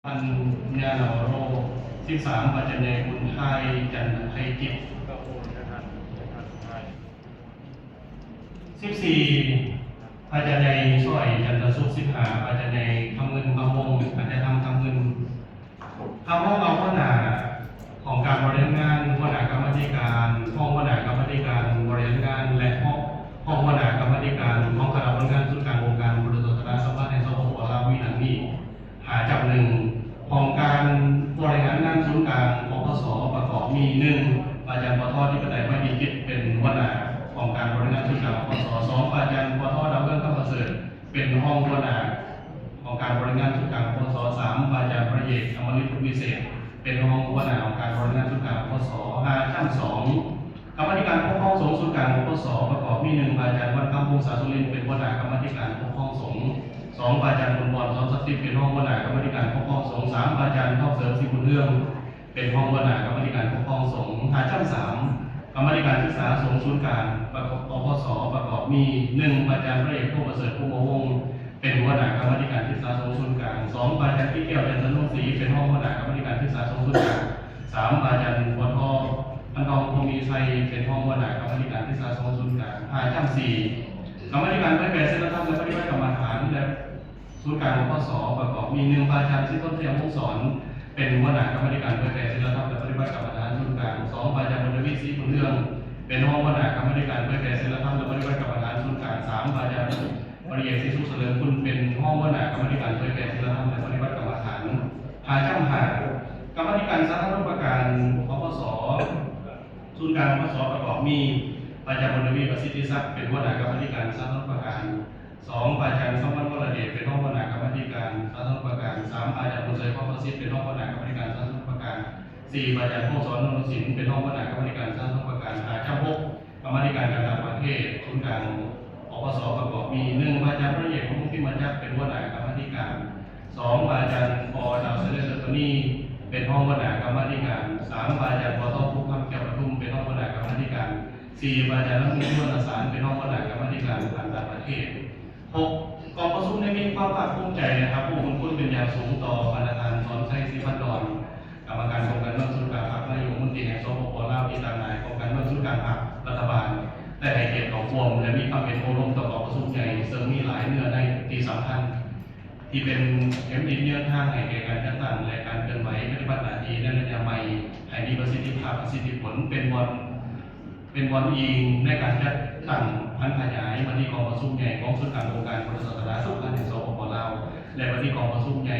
พันญาณโร13ปัจจัยบุญไทยจันทร์ไทยจิต14ปัจจัยช่วยจันทร์สุข15ปัจจัยคำเงินคำวงปัจจัยทำคำเงินคำว่าเราข้อหนาของการบริหารงานข้อหนากรรมธิการห้องข้อหนากรรมธิการบริหารงานและห้องข้อหนากรรมธิการของคณะบริหารส่วนกลางองค์การบริหารสถานสัมพันธ์ในสปป.ลาววินังนี้หาจับหนึ่งของการบริหารงานศูนย์กลางปปส.ประกอบมี1อาจารย์ปท.ที่ปไตยไม่มีกิจเป็นหัวหน้าของการบริหารศูนย์กลางปปส. 2อาจารย์ปท.ดาวเรื่องข้าประเสริฐเป็นห้องหัวหน้าของการบริหารศูนย์กลางปปส. 3อาจารย์ประเยกอมฤตวิเศษเป็นห้องหัวหน้าของการบริหารศูนย์กลางปปส. 5ขั้น2กรรมธิการปกครองสงฆ์ศูนย์กลางปปส.ประกอบมี1อาจารย์วัดคำพงษาสุรินทร์เป็นหัวหน้ากรรมธิการปกครองสงฆ์2อาจารย์บุญบอลสอนศักดิ์สิทธิ์เป็นห้องหัวหน้ากรรมธิการปกครองสงฆ์3อาจารย์ทองเสริมศรีบุญเรื่องเป็นห้องหัวหน้ากรรมธิการปกครองสงฆ์5ชั้น3กรรมธิการศึกษาสงฆ์ศูนย์กลางปปส.ประกอบมี1อาจารย์พระเอกผู้ประเสริฐผู้มวงเป็นหัวหน้ากรรมธิการศึกษาสงฆ์ศูนย์กลาง2อาจารย์พี่แก้วจันทร์นุ่งศรีเป็นห้องหัวหน้ากรรมธิการศึกษาสงฆ์ศูนย์กลาง3อาจารย์ปท.อันทองคงมีชัยเป็นห้องหัวหน้ากรรมธิการศึกษาสงฆ์ศูนย์กลาง5ชั้น4กรรมธิการเผยแผ่ศีลธรรมและปฏิบัติกรรมฐานและศูนย์กลางปปส.ประกอบมี1อาจารย์สิทธิ์ต้นเทียมวงศ์สอนเป็นหัวหน้ากรรมธิการเผยแผ่ศีลธรรมและปฏิบัติกรรมฐานศูนย์กลาง2อาจารย์บุญวิศรีบุญเรื่องเป็นห้องหัวหน้ากรรมธิการเผยแผ่ศีลธรรมและปฏิบัติกรรมฐานศูนย์กลาง3อาจารย์ปริเยศรีสุขเสริมคุณเป็นห้องหัวหน้ากรรมธิการเผยแผ่ศีลธรรมและปฏิบัติกรรมฐาน5ชั้น5กรรมธิการสาธารณประการปปส.ศูนย์กลางปปส.ประกอบมีอาจารย์บุญวิประสิทธิทรัพย์เป็นหัวหน้ากรรมธิการสาธารณประการ2อาจารย์สมบัติวรเดชเป็นห้องหัวหน้ากรรมธิการสาธารณประการ3อาจารย์บุญชัยพ่อประสิทธิ์เป็นห้องหัวหน้ากรรมธิการสาธารณประการ4อาจารย์พงศรนนท์ศิลป์เป็นห้องหัวหน้ากรรมธิการสาธารณประการ5ชั้น6กรรมธิการการต่างประเทศศูนย์กลางปปส.ประกอบมี1อาจารย์พระเอกของมุขพิมาจักเป็นหัวหน้ากรรมธิการ2อาจารย์ป.ดาวเสด็จตนีเป็นห้องหัวหน้ากรรมธิการ3อาจารย์ป.ท.ภูคำแก้วประทุมเป็นห้องหัวหน้ากรรมธิการ4อาจารย์รัฐมนตรีวรรณสารเป็นห้องหัวหน้ากรรมธิการการต่างประเทศ6กองประชุมได้มีความภาคภูมิใจนะครับผู้คุณเป็นอย่างสูงต่อประธานสอนชัยศรีพันดรกรรมการองค์การเมืองศูนย์กลางพรรคนายกรัฐมนตรีแห่งสปป.ลาวที่ตามนายองค์การเมืองศูนย์กลางพรรครัฐบาลได้ให้เกียรติต่อความและมีความเป็นโอรมต่อกองประชุมใหญ่เสริมมีหลายเนื้อในที่สำคัญที่เป็นเข็มทิศเนื้อทางให้แก่การจัดตั้งและการเคลื่อนไหวปฏิบัติหน้าที่ในระยะใหม่ให้มีประสิทธิภาพประสิทธิผลเป็นวันอิงในการจัดตั้งพันขยายวันที่กองประชุมใหญ่ของศูนย์กลางองค์การบริหารสาธารณสุขแห่งสปป.ลาวและวันที่กองประชุมใหญ่